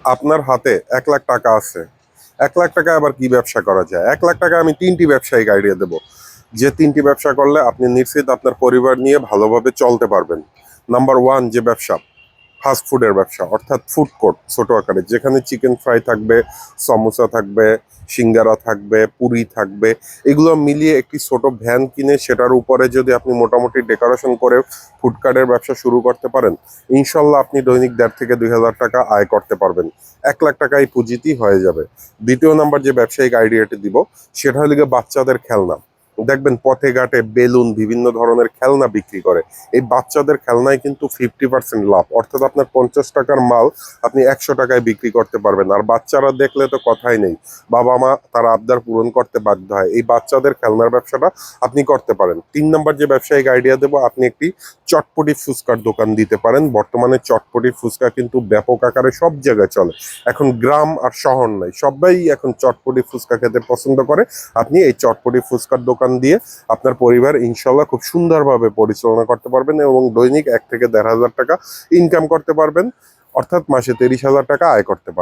আপনার হাতে 1 লাখ টাকা আছে, 1 লাখ টাকা আবার কি ব্যবসা করা যায়? 1 লাখ টাকা আমি 3টি ব্যবসায়িক আইডিয়া দেবো, যে 3টি ব্যবসা করলে আপনি নিশ্চিত আপনার পরিবার নিয়ে ভালোভাবে চলতে পারবেন। নাম্বার ওয়ান যে ব্যবসা, ফাস্ট ফুডের ব্যবসা, অর্থাৎ ফুড কোর্ট ছোট আকারে, যেখানে চিকেন ফ্রাই থাকবে, সমোসা থাকবে, সিঙ্গারা থাকবে, পুরি থাকবে, এগুলো মিলিয়ে একটি ছোট ভ্যান কিনে সেটার উপরে যদি আপনি মোটামুটি ডেকোরেশন করে ফুডকার্টের ব্যবসা শুরু করতে পারেন, ইনশাল্লাহ আপনি দৈনিক 1.5 থেকে 2,000 টাকা আয় করতে পারবেন। 1 লাখ টাকা এই পুঁজিতেই হয়ে যাবে। দ্বিতীয় নাম্বার যে ব্যবসায়িক আইডিয়াটি দিব, সেটা হলো গিয়ে বাচ্চাদের খেলনা। দেখবেন পথে ঘাটে বেলুন, বিভিন্ন ধরনের খেলনা বিক্রি করে। এই বাচ্চাদের খেলনায় কিন্তু 50% লাভ, অর্থাৎ আপনার 50 টাকার মাল আপনি 100 টাকায় বিক্রি করতে পারবেন। আর বাচ্চারা দেখলে তো কথাই নেই, বাবা মা তারা আবদার পূরণ করতে বাধ্য হয়। এই বাচ্চাদের খেলনার ব্যবসাটা আপনি করতে পারেন। 3 নাম্বার যে ব্যবসায়িক আইডিয়া দেবো, আপনি একটি চটপটি ফুচকার দোকান দিতে পারেন। বর্তমানে চটপটি ফুচকা কিন্তু ব্যাপক আকারে সব জায়গায় চলে। এখন গ্রাম আর শহর নাই, সবাই এখন চটপটি ফুচকা খেতে পছন্দ করে। আপনি এই চটপটি ফুচকার দোকান দিয়ে আপনার পরিবার ইনশাল্লাহ খুব সুন্দরভাবে পরিচালনা করতে পারবেন এবং দৈনিক 1 থেকে 1,500 টাকা ইনকাম করতে পারবেন, অর্থাৎ মাসে 30,000 টাকা আয় করতে পারবেন।